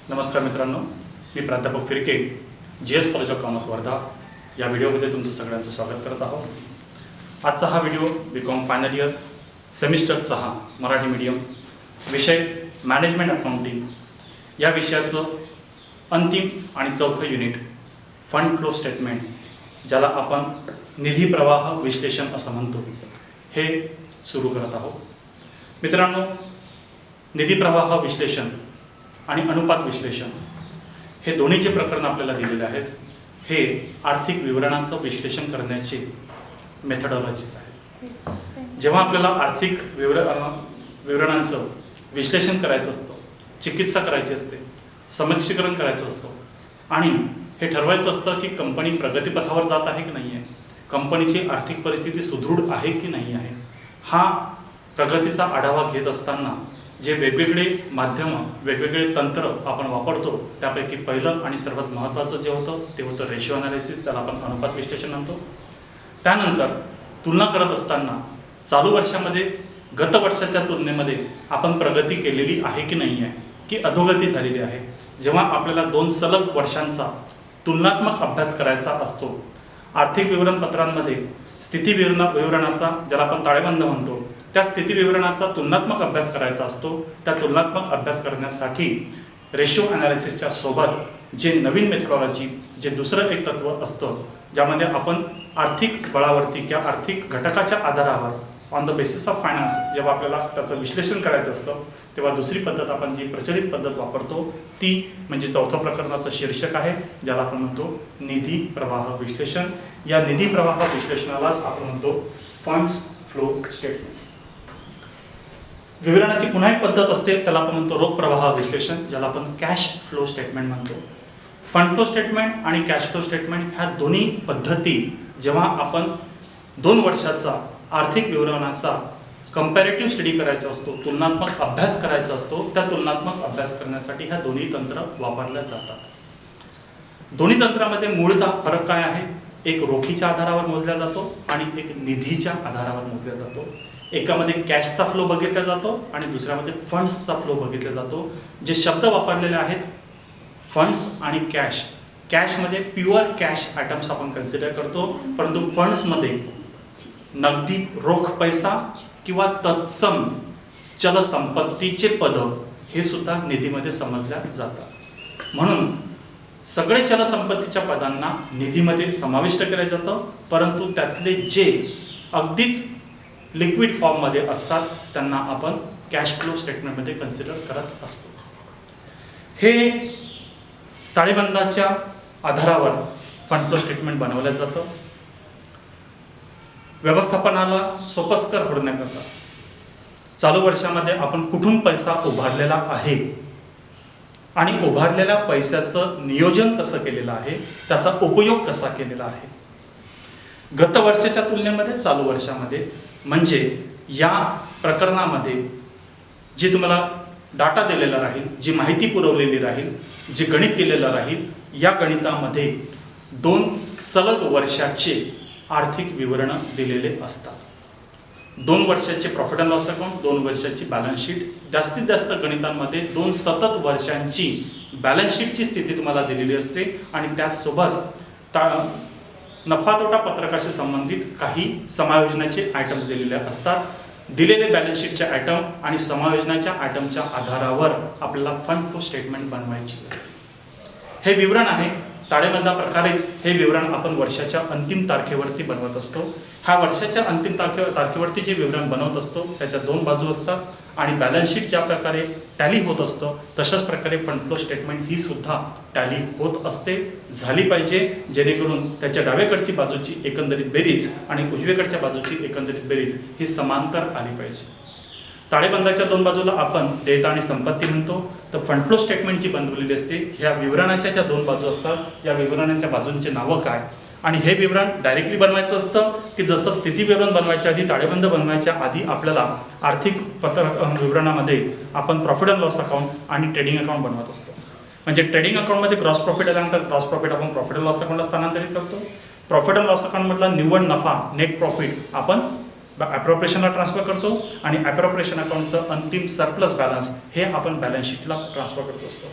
नमस्कार मित्रांनो, मी प्राध्यापक फिरके, GS college of commerce Wardha या व्हिडिओमध्ये तुमचं सगळ्यांचं स्वागत करत आहोत। आजचा हा video BCom final year semester 6 Marathi medium विषय मॅनेजमेंट अकाउंटिंग या विषयाचं अंतिम आणि चौथं युनिट फंड फ्लो स्टेटमेंट, ज्याला आपण निधी प्रवाह विश्लेषण असं म्हणतो, हे सुरू करत आहोत। मित्रांनो, निधी प्रवाह विश्लेषण आणि अनुपात विश्लेषण हे दोन्हीचे प्रकरण आपल्याला दिलेले आहेत। हे आर्थिक विवरणांचं विश्लेषण करण्याचे मेथडॉलॉजीज आहेत। जेव्हा आपल्याला आर्थिक विवरणांचं विश्लेषण करायचं असतं, चिकित्सा करायची असते, समीक्षीकरण करायचं असतं आणि हे ठरवायचं असतं की कंपनी प्रगतीपथावर जात आहे की नाही आहे, कंपनीची आर्थिक परिस्थिती सुदृढ आहे की नाही आहे, हा प्रगतीचा आढावा घेत असताना जे वेगवेगळे माध्यम, वेगवेगळे तंत्र आपण वापरतो, त्यापैकी पहिलं आणि सर्वात महत्त्वाचं जे होतं ते होतं रेशिओ ॲनालिसिस, त्याला आपण अनुपात विश्लेषण म्हणतो। त्यानंतर तुलना करत असताना चालू वर्षामध्ये गत वर्षाच्या तुलनेमध्ये आपण प्रगती केलेली आहे की नाही आहे, की अधोगती झालेली आहे। जेव्हा आपल्याला 2 सलग वर्षांचा तुलनात्मक अभ्यास करायचा असतो, आर्थिक विवरणपत्रांमध्ये स्थिती विवरणाचा, ज्याला आपण ताळेबंद म्हणतो, त्या स्थिती विवरणाचा तुलनात्मक अभ्यास करायचा असतो। त्या तुलनात्मक अभ्यास करण्यासाठी रेशिओ ॲनालिसिसच्या सोबत जे नवीन मेथडॉलॉजी, जे दुसरं एक तत्त्व असतं, ज्यामध्ये आपण आर्थिक बळावरती किंवा आर्थिक घटकाच्या आधारावर on the basis of finance जेव्हा आपल्याला त्याचं विश्लेषण करायचं असतं, तेव्हा दुसरी पद्धत, आपण जी प्रचलित पद्धत वापरतो ती म्हणजे चौथ्या प्रकरणाचं शीर्षक आहे, ज्याला आपण म्हणतो निधी प्रवाह विश्लेषण। या निधी प्रवाह विश्लेषणालाच आपण म्हणतो फंड्स फ्लो स्टेटमेंट। विवरणाची पुन्हा एक पद्धत असते, त्याला आपण म्हणतो रोख प्रवाह विश्लेषण, ज्याला आपण कॅश फ्लो स्टेटमेंट म्हणतो। फंड फ्लो स्टेटमेंट आणि कॅश फ्लो स्टेटमेंट ह्या दोन्ही पद्धती जेव्हा आपण 2 वर्षाचा आर्थिक विवरणाचा कंपॅरेटिव्ह स्टडी करायचा असतो, तुलनात्मक अभ्यास करायचा असतो, त्या तुलनात्मक अभ्यास करण्यासाठी ह्या दोन्ही तंत्र वापरल्या जातात। दोन्ही तंत्रामध्ये मूळतः फरक काय आहे? एक रोखीच्या आधारावर मोजला जातो आणि एक निधीच्या आधारावर मोजला जातो। एकामध्ये कॅशचा फ्लो बघितला जातो आणि दुसऱ्यामध्ये फंड्सचा फ्लो बघितला जातो। जे शब्द वापरलेले आहेत फंड्स आणि कॅश, कॅशमध्ये प्युअर कॅश आयटम्स आपण कन्सिडर करतो, परंतु फंड्समध्ये नगदी रोख पैसा किंवा तत्सम चल संपत्तीचे पद हे सुद्धा निधीमध्ये समजल्या जातात। म्हणून सगळे चल संपत्तीच्या पदांना निधीमध्ये समाविष्ट केलं जातं, परंतु त्यातले जे अगदीच लिक्विड फॉर्ममध्ये असतात त्यांना आपण कॅश फ्लो स्टेटमेंटमध्ये कन्सिडर करत असतो। हे ताळेबंदाच्या आधारावर फंड फ्लो स्टेटमेंट बनवलं जातं। व्यवस्थापनाला सोपस्कर होण्याकरता चालू वर्षामध्ये आपण कुठून पैसा उभारलेला आहे आणि उभारलेल्या पैशाचं नियोजन कसं केलेलं आहे, त्याचा उपयोग कसा केलेला आहे, गत वर्षाच्या तुलनेमध्ये चालू वर्षामध्ये, म्हणजे या प्रकरणामध्ये जी तुम्हाला डाटा दिलेला राहील, जी माहिती पुरवलेली राहील, जे गणित दिलेलं राहील, या गणितामध्ये 2 सलग वर्षाचे आर्थिक विवरणं दिलेले असतात। 2 वर्षाचे प्रॉफिट अँड लॉस अकाउंट, 2 वर्षाची बॅलन्स शीट, जास्तीत जास्त गणितांमध्ये 2 सतत वर्षांची बॅलन्स शीटची स्थिती तुम्हाला दिलेली असते आणि त्यासोबत नफा तोटा पत्रकाशी संबंधित काही समायोजनाचे आयटम्स दिलेले असतात। दिलेले बॅलन्स शीटचे आयटम आणि समायोजनाच्या आयटमच्या आधारावर आपल्याला फंड फ्लो स्टेटमेंट बनवायची असते। हे विवरण आहे, ताळेबंदा प्रकारेच हे विवरण आपण वर्षाच्या अंतिम तारखेवरती बनवत असतो। ह्या वर्षाच्या अंतिम तारखेवरती जे विवरण बनवत असतो त्याच्या 2 बाजू असतात आणि बॅलन्स शीट ज्या प्रकारे टॅली होत असतं तशाच प्रकारे फंड फ्लो स्टेटमेंट ही सुद्धा टॅली होत असते, झाली पाहिजे, जेणेकरून त्याच्या डावेकडची बाजूची एकंदरीत बेरीज आणि उजवीकडच्या बाजूची एकंदरीत बेरीज ही समांतर आली पाहिजे। ताळेबंदाच्या 2 बाजूला आपण देयता आणि संपत्ती म्हणतो, तर फंड फ्लो स्टेटमेंट जी बनवलेली असते ह्या विवरणाच्या ज्या 2 बाजू असतात, या विवरणांच्या बाजूंचे नावं काय, आणि हे विवरण डायरेक्टली बनवायचं असतं की जसं स्थिती विवरण बनवायच्या आधी, ताळेबंद बनवायच्या आधी आपल्याला आर्थिक विवरणामध्ये आपण प्रॉफिट अँड लॉस अकाउंट आणि ट्रेडिंग अकाउंट बनवत असतो। म्हणजे ट्रेडिंग अकाउंटमध्ये ग्रॉस प्रॉफिट आल्यानंतर ग्रॉस प्रॉफिट आपण प्रॉफिट अँड लॉस अकाउंटला स्थानांतरित करतो। प्रॉफिट अँड लॉस अकाउंटमधला निव्वळ नफा, नेट प्रॉफिट, आपण ॲप्रोप्रिएशनला ट्रान्सफर करतो आणि ॲप्रोप्रिएशन अकाउंटचं अंतिम सरप्लस बॅलन्स हे आपण बॅलन्स शीटला ट्रान्सफर करत असतो।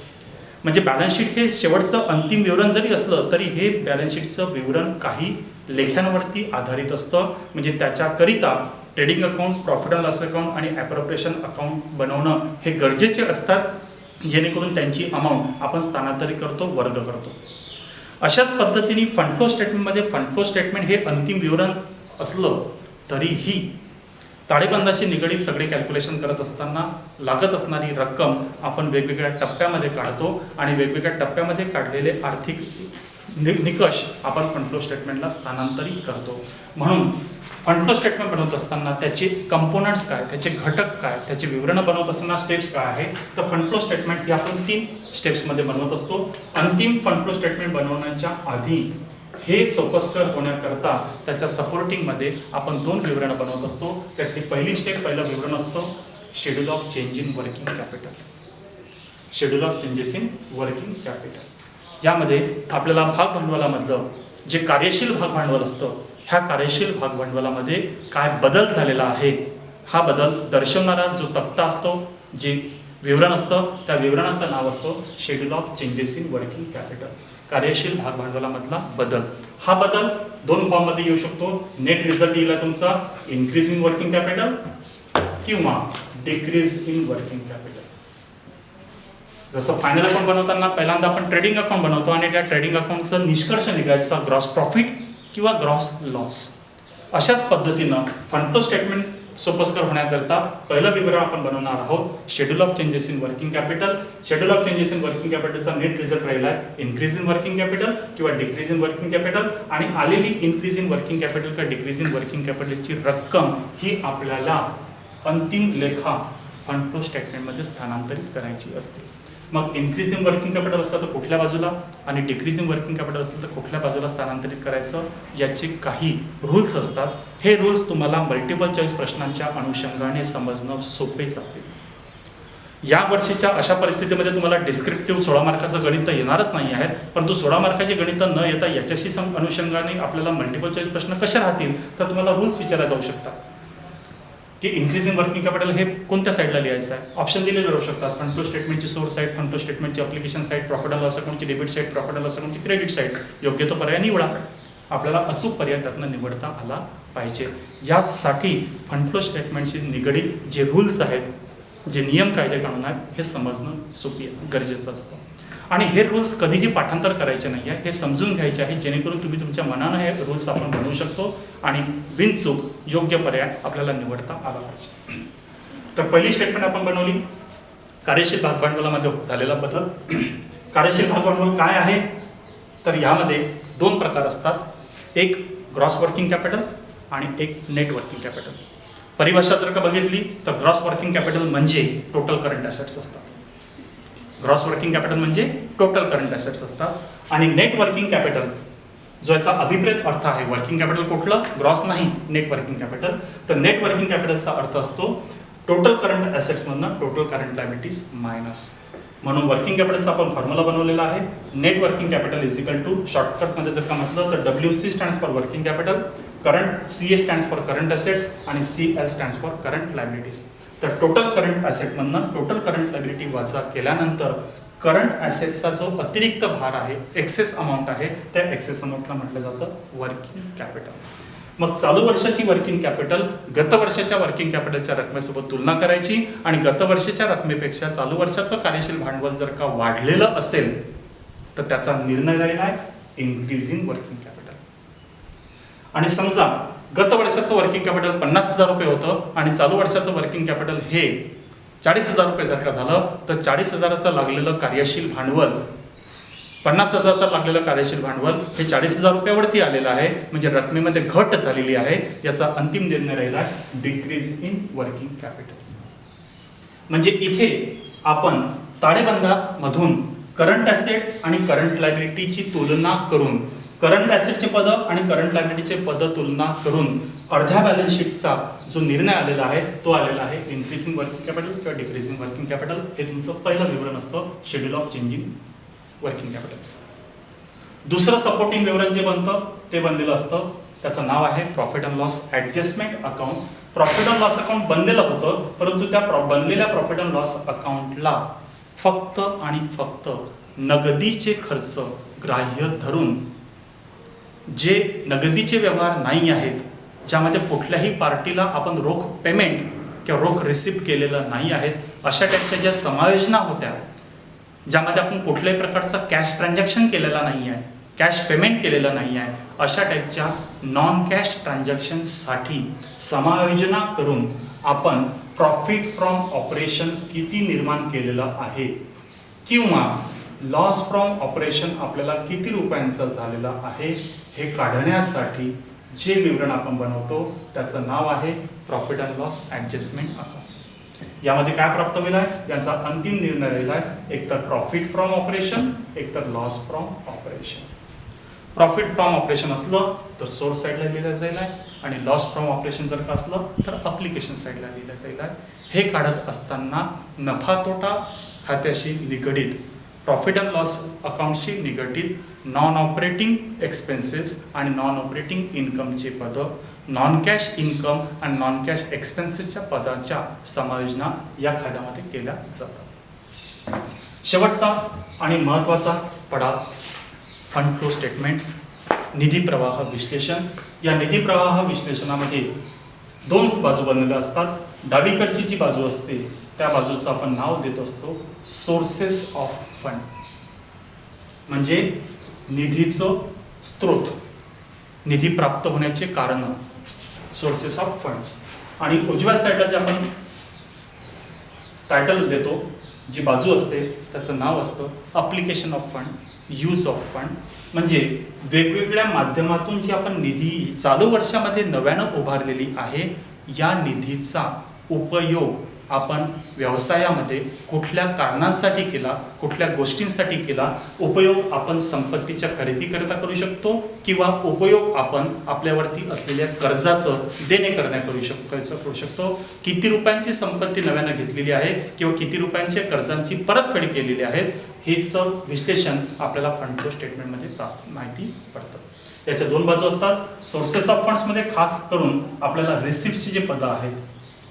म्हणजे बॅलन्स शीट हे शेवटचं अंतिम विवरण जरी असलं तरी हे बॅलन्स शीटचं विवरण काही लेख्यांवरती आधारित असतं. म्हणजे त्याच्याकरिता trading account, profit and loss account आणि ॲप्रोप्रिएशन अकाउंट बनवणं हे गरजेचे असतात, जेणेकरून त्यांची अमाऊंट आपण स्थानांतरित करतो, वर्ग करतो. अशाच पद्धतीने फंड फ्लो स्टेटमेंटमध्ये फंड फ्लो स्टेटमेंट हे अंतिम विवरण असलं तरीही ताळेबंदाशी निगडीत सगळे कॅल्क्युलेशन करत असताना लागत असणारी रक्कम आपण वेगवेगळ्या टप्प्यामध्ये काढतो आणि वेगवेगळ्या टप्प्यामध्ये काढलेले आर्थिक निकष आपण फंड फ्लो स्टेटमेंटला स्थानांतरित करतो. म्हणून फंड फ्लो स्टेटमेंट बनवत असताना त्याचे कंपोनंट्स काय, त्याचे घटक काय, त्याचे विवरणं बनवत असताना स्टेप्स काय आहे, तर फंड फ्लो स्टेटमेंट ही आपण 3 स्टेप्समध्ये बनवत असतो. अंतिम फंड फ्लो स्टेटमेंट बनवण्याच्या आधी हे सोपस्कर होण्याकरता त्याच्या सपोर्टिंगमध्ये आपण 2 विवरणं बनवत असतो. त्यातली पहिली स्टेप, पहिलं विवरण असतो schedule of change in working capital. Schedule of changes in working capital यामध्ये आपल्याला भाग भांडवलामधलं जे कार्यशील भाग भांडवल असतं, ह्या कार्यशील भाग भांडवलामध्ये काय बदल झालेला आहे हा बदल दर्शवणारा जो तक्ता असतो, जे विवरण असतं, त्या विवरणाचं नाव असतो schedule of changes in working capital. कार्यशील भाग भांडवलामधला बदल. हा बदल 2 फॉर्ममध्ये येऊ शकतो. नेट रिझल्ट येईल तुमचा इन्क्रीज इन वर्किंग कॅपिटल किंवा डिक्रीज इन वर्किंग कॅपिटल. जसं फायनल अकाउंट बनवताना पहिल्यांदा आपण ट्रेडिंग अकाउंट बनवतो आणि त्या ट्रेडिंग अकाउंटचा निष्कर्ष निघायचा ग्रॉस प्रॉफिट किंवा ग्रॉस लॉस. अशाच पद्धतीनं फंड फ्लो स्टेटमेंट सोपस्कर होण्याकरता पहिलं विवरण आपण बनवणार आहोत schedule of changes in working capital. Schedule of changes in working कॅपिटलचा नेट रिझल्ट राहिला आहे इन्क्रीज इन वर्किंग कॅपिटल किंवा डिक्रीज इन वर्किंग कॅपिटल. आणि आलेली इन्क्रीज इन वर्किंग कॅपिटल किंवा डिक्रीज इन वर्किंग कॅपिटलची रक्कम ही आपल्याला अंतिम लेखा फंड फ्लो स्टेटमेंटमध्ये स्थानांतरित करायची असते. मग इन्क्रीज इन वर्किंग कॅपिटल असतं तर कुठल्या बाजूला आणि डिक्रीज इन वर्किंग कॅपिटल असतं तर कुठल्या बाजूला स्थानांतरित करायचं याचे काही रूल्स असतात. हे रूल्स तुम्हाला मल्टिपल चॉईस प्रश्नांच्या अनुषंगाने समजणं सोपे जातील. या वर्षीच्या अशा परिस्थितीमध्ये तुम्हाला डिस्क्रिप्टिव्ह 16 मार्काचं गणित येणारच नाही आहेत, परंतु 16 मार्काची गणितं न येता याच्याशी अनुषंगाने आपल्याला मल्टिपल चॉईस प्रश्न कसे राहतील तर तुम्हाला रूल्स विचारले जाऊ शकतात की इन्क्रीज इन वर्किंग कॅपिटल हे कोणत्या साईडला लिहायचं आहे. ऑप्शन दिलेले राहू शकतात. फंड फ्लो स्टेटमेंटची सोर्स साईड, फंड फ्लो स्टेटमेंटची application side, profit and loss अकाउंटची debit side, profit and loss अकाउंटची क्रेडिट साईड. योग्य तो पर्याय निवडा. आपल्याला अचूक पर्याय त्यातनं निवडता आला पाहिजे. यासाठी फंड फ्लो स्टेटमेंटशी निगडीत जे रूल्स आहेत, जे नियम कायदे कानून आहेत हे समजणं सोपी गरजेचं असतं. आणि हे रूल्स कधीही पाठांतर करायचे नाही आहे, हे समजून घ्यायचे आहे, जेणेकरून तुम्ही तुमच्या मनानं हे रूल्स आपण बनवू शकतो आणि बिनचूक योग्य पर्याय आपल्याला निवडता आला पाहिजे. तर पहिली स्टेटमेंट आपण बनवली कार्यशील भाग भांडवलामध्ये झालेला बदल. कार्यशील भाग भांडवल काय आहे तर यामध्ये 2 प्रकार असतात. एक ग्रॉस वर्किंग कॅपिटल आणि एक नेट वर्किंग कॅपिटल. परिभाषा जर का बघितली तर ग्रॉस वर्किंग कॅपिटल म्हणजे टोटल करंट ॲसेट्स असतात. ग्रॉस वर्किंग कॅपिटल म्हणजे टोटल करंट ॲसेट्स असतात. आणि नेट वर्किंग कॅपिटल जो याचा अभिप्रेत अर्थ आहे, वर्किंग कॅपिटल कुठलं, ग्रॉस नाही, नेट वर्किंग कॅपिटल. तर नेट वर्किंग कॅपिटलचा अर्थ असतो टोटल करंट ॲसेट्समधनं टोटल करंट लायबिलिटीज मायनस. म्हणून वर्किंग कॅपिटलचा आपण फॉर्म्युला बनवलेला आहे. Net working capital is equal to, शॉर्टकटमध्ये जर का म्हटलं तर WC stands for working capital, current CA stands for current assets आणि CL stands for current liabilities. तर टोटल करंट ॲसेटमधनं टोटल करंट लायबिलिटी वजा केल्यानंतर करंट ॲसेट्सचा जो अतिरिक्त भार आहे, एक्सेस अमाऊंट आहे, त्या एक्सेस अमाऊंटला म्हटलं जातं वर्किंग कॅपिटल. मग चालू वर्षाची वर्किंग कॅपिटल गत वर्षाच्या वर्किंग कॅपिटलच्या रकमेसोबत तुलना करायची आणि गत वर्षाच्या रकमेपेक्षा चालू वर्षाचं कार्यशील भांडवल जर का वाढलेलं असेल तर त्याचा निर्णय राहिला आहे इन्क्रीज इन वर्किंग कॅपिटल. आणि समजा गत वर्षाचं वर्किंग कॅपिटल 50,000 रुपये होतं आणि चालू वर्षाचं वर्किंग कॅपिटल हे 40,000 रुपये जर का झालं तर 40,000चं लागलेलं कार्यशील भांडवल, 50,000चं लागलेलं कार्यशील भांडवल हे 40,000 रुपयावरती आलेलं आहे. म्हणजे रकमेमध्ये घट झालेली आहे. याचा अंतिम निर्णय राहिला डिक्रीज इन वर्किंग कॅपिटल. म्हणजे इथे आपण ताळेबंदामधून करंट ॲसेट आणि करंट लायबिलिटीची तुलना करून, करंट ॲसेटचे पद आणि करंट लायबिलिटीचे पद तुलना करून अर्ध्या बॅलन्स शीटचा जो निर्णय आलेला आहे तो आलेला आहे इन्क्रीजिंग वर्किंग कॅपिटल किंवा डिक्रीजिंग वर्किंग कॅपिटल. हे तुमचं पहिलं विवरण असतं schedule of changing working Capitals. दुसरं सपोर्टिंग विवरण जे बनतं ते बनलेलं असतं, त्याचं नाव आहे profit and loss adjustment account. Profit and loss account बनलेलं होतं, परंतु त्या बनलेल्या प्रॉफिट अँड लॉस अकाउंटला फक्त आणि फक्त नगदीचे खर्च ग्राह्य धरून, जे नगदीचे व्यवहार नाही आहेत, ज्यामध्ये कुठल्याही पार्टीला आपण रोख पेमेंट किंवा रोख रिसिप्ट केलेलं नाही आहेत, अशा टाईपच्या ज्या समायोजना होत्या, ज्यामध्ये आपण कुठल्याही प्रकारचा कॅश ट्रान्झॅक्शन केलेला नाही आहे, कॅश पेमेंट केलेलं नाही आहे, अशा टाईपच्या नॉन कॅश ट्रान्झॅक्शनसाठी समायोजना करून आपण प्रॉफिट फ्रॉम ऑपरेशन किती निर्माण केलेलं आहे किंवा लॉस फ्रॉम ऑपरेशन आपल्याला किती रुपयांचा झालेला आहे हे काढण्यासाठी जे विवरण आपण बनवतो त्याचं नाव आहे profit and loss adjustment account. यामध्ये काय प्राप्त होईल आहे, याचा अंतिम निर्णय राहिला आहे, एकतर प्रॉफिट फ्रॉम ऑपरेशन, एकतर loss from operation. Profit from operation असलं तर सोर्स साईडला लिहिलं जाईल आहे आणि लॉस फ्रॉम ऑपरेशन जर का असलं तर अप्लिकेशन साईडला लिहिलं जाईल आहे. हे काढत असताना नफा तोटा खात्याशी निगडीत, प्रॉफिट अँड लॉस अकाउंटशी निगडीत नॉन ऑपरेटिंग एक्सपेन्सेस आणि नॉन ऑपरेटिंग इन्कमचे पदं, नॉन कॅश इन्कम आणि नॉन कॅश एक्सपेन्सेसच्या पदाच्या समायोजना या खात्यामध्ये केल्या जातात. शेवटचा आणि महत्त्वाचा पडा फंड फ्लो स्टेटमेंट, निधी प्रवाह विश्लेषण. या निधी प्रवाह विश्लेषणामध्ये दोन बाजू बनलेल्या असतात. डावीकडची जी बाजू असते त्या बाजूचं आपण नाव देत असतो सोर्सेस ऑफ फंड, म्हणजे निधीचं स्रोत, निधी प्राप्त होण्याचे कारण, सोर्सेस ऑफ फंड्स. आणि उजव्या साईडला जे आपण टायटल देतो, जी बाजू असते त्याचं नाव असतं application of fund, use of fund, म्हणजे वेगवेगळ्या माध्यमातून जी आपण निधी चालू वर्षामध्ये नव्यानं उभारलेली आहे, या निधीचा उपयोग आपण व्यवसायामध्ये कुठल्या कारणांसाठी केला, कुठल्या गोष्टींसाठी केला, उपयोग आपण संपत्तीच्या खरेदीकरिता करू शकतो किंवा उपयोग आपण आपल्यावरती असलेल्या कर्जाचं देणे करण्या करू शकतो. किती रुपयांची संपत्ती नव्यानं घेतलेली आहे किंवा किती रुपयांच्या कर्जांची परतफेड केलेली आहे, हेचं विश्लेषण आपल्याला फंड फ्लो स्टेटमेंटमध्ये माहिती पडतं. याच्या दोन बाजू असतात. सोर्सेस ऑफ फंड्समध्ये खास करून आपल्याला रिसिप्टचे जे पदं आहेत,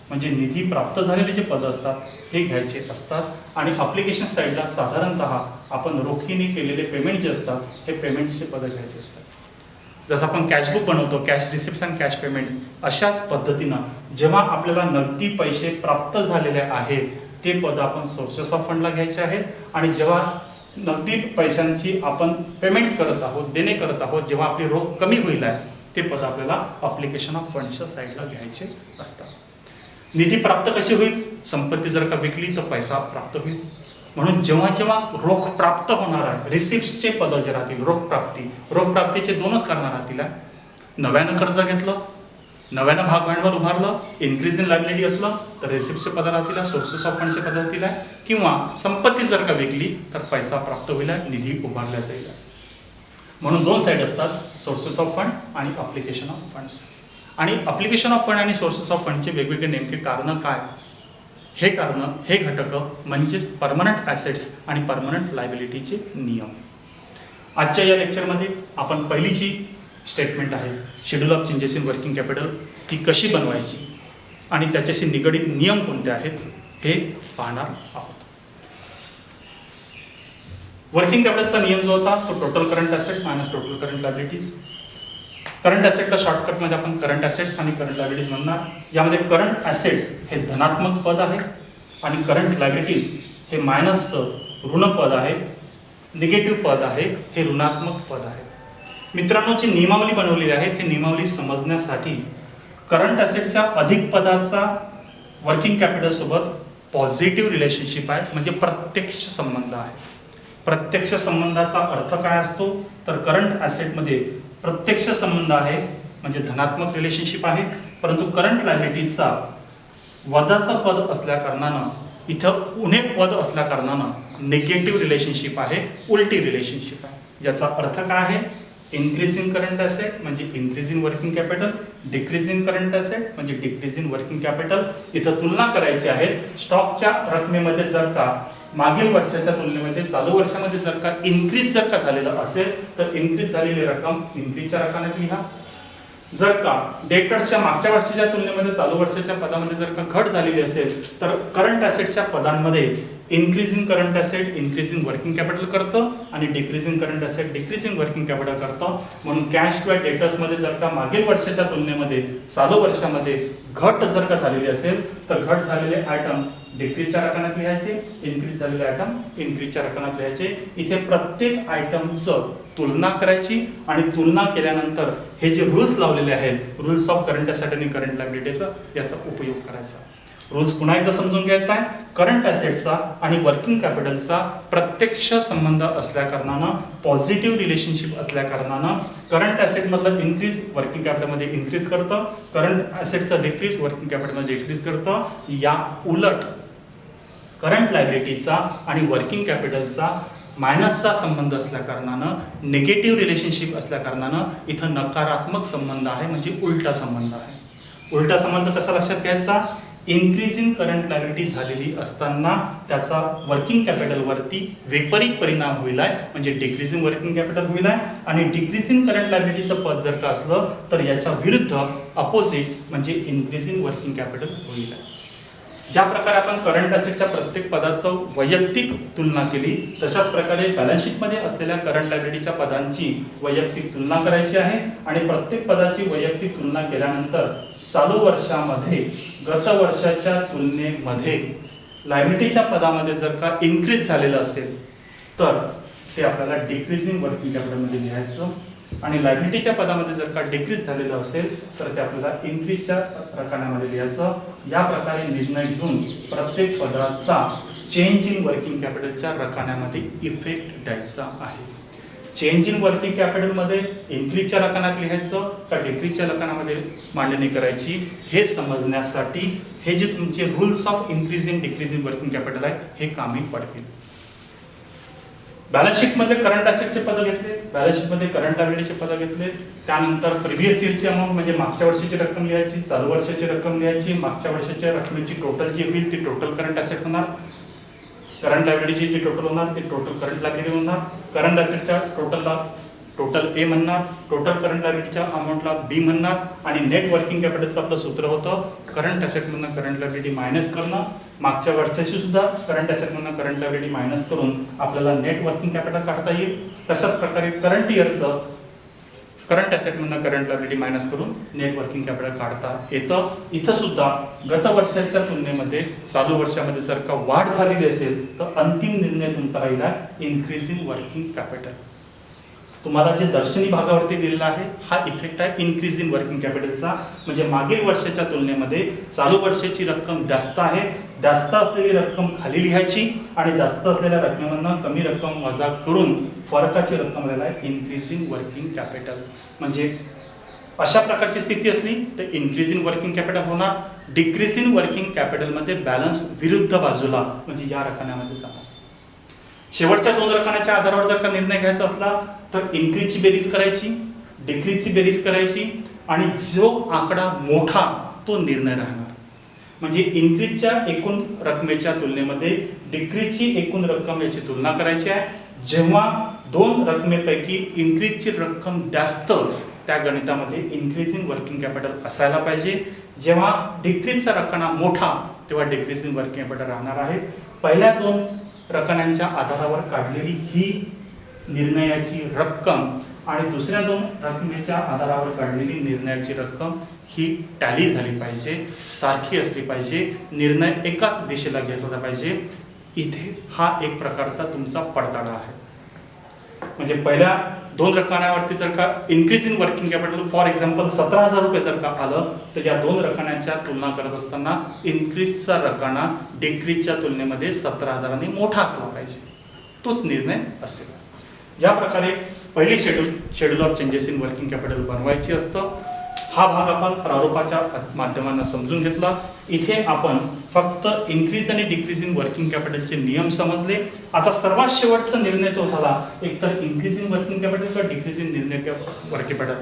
म्हणजे निधी प्राप्त झालेले जे पदं असतात हे घ्यायचे असतात. आणि अप्लिकेशन साईडला साधारणतः आपण रोखीने केलेले पेमेंट जे असतात हे पेमेंट्सचे पदं घ्यायचे असतात. जसं आपण कॅशबुक बनवतो, cash receipts and cash payment, अशाच पद्धतीनं जेव्हा आपल्याला नगदी पैसे प्राप्त झालेले आहेत ते पदं आपण सोर्सेस ऑफ फंडला घ्यायचे आहेत. आणि जेव्हा नगदी पैशांची आपण पेमेंट्स करत आहोत, देणे करत आहोत, जेव्हा आपली रोख कमी होईल आहे ते पद आपल्याला अप्लिकेशन ऑफ फंड्सच्या साईडला घ्यायचे असतात. निधी प्राप्त कशी होईल, संपत्ती जर का विकली तर पैसा प्राप्त होईल. म्हणून जेव्हा जेव्हा रोख प्राप्त होणार आहे, रिसिप्टचे पदं जे राहतील, रोख प्राप्तीचे दोनच कारण राहतील. नव्यानं कर्ज घेतलं, नव्यानं भाग भांडवल उभारलं, इन्क्रीज इन लायबिलिटी असलं तर रिसिप्टचे पदं राहतील, सोर्सेस ऑफ फंडचे पदं होतील, किंवा संपत्ती जर का विकली तर पैसा प्राप्त होईल, निधी उभारला जाईल. म्हणून दोन साईड असतात, सोर्सेस ऑफ फंड आणि अप्लिकेशन ऑफ फंड्स. आणि अप्लिकेशन ऑफ फंड आणि सोर्सेस ऑफ फंडचे वेगवेगळे नेमके कारणं काय, हे कारणं, हे घटक म्हणजेच परमनंट ॲसेट्स आणि परमनंट लायबिलिटीचे नियम. आजच्या या लेक्चरमध्ये आपण पहिली जी स्टेटमेंट आहे schedule of changes in working capital, ती कशी बनवायची आणि त्याच्याशी निगडीत नियम कोणते आहेत हे पाहणार आहोत. वर्किंग कॅपिटलचा नियम जो होता तो total current assets minus total current liabilities. Current ॲसेटला शॉर्टकटमध्ये आपण करंट ॲसेट्स आणि करंट लायबिलिटीज म्हणणार. यामध्ये करंट ॲसेट्स हे धनात्मक पद आहे आणि करंट लायबिलिटीज हे ऋण पद आहे, निगेटिव्ह पद आहे, हे ऋणात्मक पद आहे. मित्रांनो, जी नियमावली बनवलेली आहे हे नियमावली समजण्यासाठी करंट ॲसेटच्या अधिक पदाचा वर्किंग कॅपिटल सोबत पॉझिटिव्ह रिलेशनशिप आहे, म्हणजे प्रत्यक्ष संबंध आहे. प्रत्यक्ष संबंधाचा अर्थ काय असतो तर करंट ॲसेटमध्ये प्रत्यक्ष संबंध आहे म्हणजे धनात्मक रिलेशनशिप आहे, परंतु करंट लायबिलिटीचा वजाचा पद असल्या कारणानं, इथं उणे पद असल्या कारणानं निगेटिव्ह रिलेशनशिप आहे, उलटी रिलेशनशिप आहे. ज्याचा अर्थ काय आहे, इन्क्रीज इन करंट ॲसेट म्हणजे increase in working capital, decrease in current asset म्हणजे डिक्रीज इन वर्किंग कॅपिटल. इथं तुलना करायची आहे. स्टॉकच्या रकमेमध्ये जर का मागील वर्षाच्या तुलनेमध्ये चालू वर्षामध्ये जर का इन्क्रीज जर का झालेलं असेल तर इन्क्रीज झालेली रक्कम इन्क्रीजच्या रकान्यात लिहा. जर का डेटर्सच्या मागच्या वर्षाच्या तुलनेमध्ये चालू वर्षाच्या पदामध्ये जर का घट झालेली असेल तर करंट ॲसेटच्या पदांमध्ये increasing current asset increasing working capital करतं आणि decreasing current asset decreasing working capital करतं. म्हणून कॅश किंवा डेटर्समध्ये जर का मागील वर्षाच्या तुलनेमध्ये चालू वर्षामध्ये घट जर का झालेली असेल तर घट झालेले आयटम डिक्रीजच्या रकान्यात लिहायचे, इन्क्रीज झालेले आयटम इन्क्रीजच्या रकान्यात लिहायचे. इथे प्रत्येक आयटमचं तुलना करायची आणि तुलना केल्यानंतर हे जे रूल्स लावलेले आहेत रूल्स ऑफ करंट ॲसेट आणि करंट लायबिलिटीचा याचा उपयोग करायचा. रूल्स पुन्हा एकदा समजून घ्यायचा आहे. करंट ॲसेटचा आणि वर्किंग कॅपिटलचा प्रत्यक्ष संबंध असल्या कारणानं पॉझिटिव्ह रिलेशनशिप असल्या कारणानं करंट ॲसेटमधलं इन्क्रीज वर्किंग कॅपिटलमध्ये इन्क्रीज करतं, करंट ॲसेटचं डिक्रीज वर्किंग कॅपिटलमध्ये डिक्रीज करतं. या उलट करंट लायबिलिटीचा आणि वर्किंग कॅपिटलचा मायनसचा संबंध असल्या कारणानं निगेटिव्ह रिलेशनशिप असल्या कारणानं इथं नकारात्मक संबंध आहे, म्हणजे उलटा संबंध आहे. उलटा संबंध कसा लक्षात घ्यायचा? इन्क्रीजिंग करंट लायबिलिटी झालेली असताना त्याचा वर्किंग कॅपिटलवरती विपरीत परिणाम होईल आहे, म्हणजे डिक्रीजिंग वर्किंग कॅपिटल होईल आहे. आणि डिक्रीजिंग करंट लायबिलिटीचं पद जर का असलं तर याच्या विरुद्ध अपोजिट म्हणजे इन्क्रीजिंग वर्किंग कॅपिटल होईल आहे. ज्या प्रकारे आपण करंट ॲसेटच्या प्रत्येक पदाचं वैयक्तिक तुलना केली तशाच प्रकारे बॅलन्स शीटमध्ये असलेल्या करंट लायबिलिटीच्या पदांची वैयक्तिक तुलना करायची आहे. आणि प्रत्येक पदाची वैयक्तिक तुलना केल्यानंतर चालू वर्षामध्ये गत वर्षाच्या तुलनेमध्ये लायबिलिटीच्या पदामध्ये जर का इन्क्रीज झालेलं असेल तर ते आपल्याला डिक्रीजिंग वर्किंग कॅपिटलमध्ये लिहायचं आणि लायबिलिटीच्या पदामध्ये जर का डिक्रीज झालेलं असेल तर ते आपल्याला इन्क्रीजच्या रकान्यामध्ये लिहायचं. या प्रकारे निर्णय घेऊन प्रत्येक पदाचा चेंज इन वर्किंग कॅपिटलच्या रकान्यामध्ये इफेक्ट द्यायचा आहे. चेंज इन वर्किंग कॅपिटलमध्ये इन्क्रीजच्या रकान्यात लिहायचं का डिक्रीजच्या रकान्यामध्ये मांडणी करायची हे समजण्यासाठी हे जे तुमचे rules of increasing decreasing working capital आहे हे कामी पडतील. बॅलन्स शीटमध्ये करंट ॲसेटचे पद घेतले, बॅलन्स शीटमध्ये करंट लायबिलिटीचे पद घेतले, त्यानंतर प्रिव्हियस इयरची अमाऊंट म्हणजे मागच्या वर्षाची रक्कम लिहायची, चालू वर्षाची रक्कम लिहायची. मागच्या वर्षाच्या रकमेची टोटल जी होईल ती टोटल करंट ॲसेट होणार, करंट लायबिलिटीची जी टोटल होणार ती टोटल करंट लायबिलिटी होणार. करंट ॲसेटच्या टोटलला टोटल ए म्हणणार, टोटल करंट लायबिलिटीच्या अमाऊंटला बी म्हणणार. आणि नेट वर्किंग कॅपिटलचं आपलं सूत्र होतं करंट ॲसेटमधनं करंट लायबिलिटी मायनस करणं. मागच्या वर्षाची सुद्धा करंट ॲसेटमधनं करंट लायबिलिटी मायनस करून आपल्याला नेट वर्किंग कॅपिटल काढता येईल. तशाच प्रकारे करंट इयरचं करंट ॲसेटमधनं करंट लायबिलिटी मायनस करून नेट वर्किंग कॅपिटल काढता येतं. इथं सुद्धा गत वर्षाच्या तुलनेमध्ये चालू वर्षामध्ये जर का वाढ झालेली असेल तर अंतिम निर्णय तुमचा राहिला इन्क्रीजिंग वर्किंग कॅपिटल. तुम्हाला जे दर्शनी भागावरती दिलेला आहे हा इफेक्ट आहे इन्क्रीजिंग वर्किंग कॅपिटलचा, म्हणजे मागील वर्षाच्या तुलनेमध्ये चालू वर्षाची रक्कम जास्त आहे, जास्त असलेली रक्कम खाली लिहायची आणि जास्त असलेल्या रकमेमधनं कमी रक्कम वजा करून फरकाची रक्कम लिहायला आहे इन्क्रीजिंग वर्किंग कॅपिटल. म्हणजे अशा प्रकारची स्थिती असली तर इन्क्रीजिंग वर्किंग कॅपिटल होणार. डिक्रीजिंग वर्किंग कॅपिटलमध्ये बॅलन्स विरुद्ध बाजूला म्हणजे या रकान्यामध्ये जाणार. शेवटच्या दोन रकान्याच्या आधारावर जर का निर्णय घ्यायचा असला तर इन्क्रीजची बेरीज करायची, डिक्रीजची बेरीज करायची आणि जो आकडा मोठा तो निर्णय राहणार. म्हणजे इन्क्रीजच्या एकूण रकमेच्या तुलनेमध्ये डिक्रीजची एकूण रक्कम याची तुलना करायची आहे. जेव्हा दोन रकमेपैकी इन्क्रीजची रक्कम जास्त त्या गणितामध्ये इन्क्रीजिंग वर्किंग कॅपिटल असायला पाहिजे. जेव्हा डिक्रीजचा रकाना मोठा तेव्हा डिक्रीजिंग वर्किंग कॅपिटल राहणार आहे. पहिल्या दोन रकान्यांच्या आधारावर काढलेली ही निर्णयाची रक्कम आणि दुसऱ्या दोन रकमेच्या आधारावर काढलेली निर्णयाची रक्कम ही टॅली झाली पाहिजे, सारखी असली पाहिजे, निर्णय एकाच दिशेला घेतला पाहिजे. इथे हा एक प्रकारचा तुमचा पडताळा आहे. म्हणजे पहिल्या दोन रकान्यावरती जर का increasing working capital for example 17,000 रुपये जर का आलं तर या दोन रकान्यांच्या तुलना करत असताना इन्क्रीजचा रकाना डिक्रीजच्या तुलनेमध्ये 17,000 मोठा असला पाहिजे, तोच निर्णय असेल. या प्रकारे पहिली schedule of changes in working capital बनवायची असतं. हा भाग आपण प्रारूपाच्या माध्यमाने समजून घेतला. इथे आपण फक्त इन्क्रीज आणि डिक्रीज इन वर्किंग कॅपिटलचे नियम समजले. आता सर्वात शेवटचा निर्णय जो झाला एकतर इन्क्रीजिंग वर्किंग कॅपिटल किंवा डिक्रीजिंग निर्णय वर्किंग कॅपिटल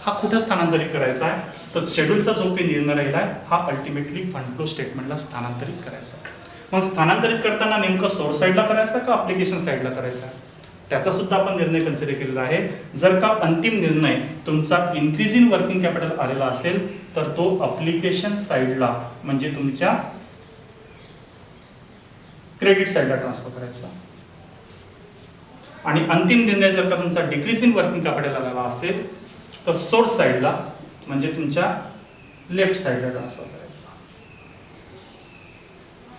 हा कुठं स्थानांतरित करायचा आहे, तर शेड्यूलचा जो काही निर्णय राहिला आहे हा अल्टिमेटली फंड फ्लो स्टेटमेंटला स्थानांतरित करायचा. मग स्थानांतरित करताना नेमकं सोर्स साईडला करायचा का अप्लिकेशन साईडला करायचा त्याचा सुद्धा आपण निर्णय कन्सिडर केलेला आहे. जर का अंतिम निर्णय तुमचा इन्क्रीजिंग वर्किंग कॅपिटल आलेला असेल तर तो अप्लिकेशन साईडला म्हणजे तुमच्या क्रेडिट साईडला ट्रान्सफर करायचा आणि अंतिम निर्णय जर का तुमचा डिक्रीजिंग वर्किंग कॅपिटल आलेला असेल तर सोर्स साईडला म्हणजे तुमच्या लेफ्ट साईडला ट्रान्सफर करायचा.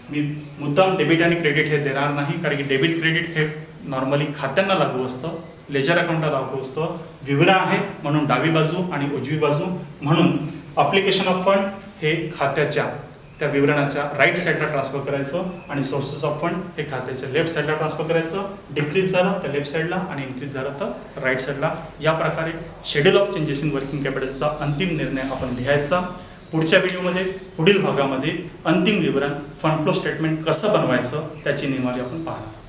मी मुद्दाम डेबिट आणि क्रेडिट हे देणार नाही, कारण की डेबिट क्रेडिट हे नॉर्मली खात्यांना लागू असतं, लेजर अकाउंटला लागू असतं. विवरण आहे म्हणून डावी बाजू आणि उजवी बाजू, म्हणून अप्लिकेशन ऑफ फंड हे खात्याच्या त्या विवरणाच्या राईट साईडला ट्रान्सफर करायचं आणि सोर्सेस ऑफ फंड हे खात्याच्या लेफ्ट साईडला ट्रान्सफर करायचं. डिक्रीज झालं तर लेफ्ट साईडला आणि इन्क्रीज झालं तर राईट साईडला. या प्रकारे schedule of changes in working कॅपिटलचा अंतिम निर्णय आपण लिहायचा. पुढच्या व्हिडिओमध्ये पुढील भागामध्ये अंतिम विवरण फंड फ्लो स्टेटमेंट कसं बनवायचं त्याची नियमावली आपण पाहणार.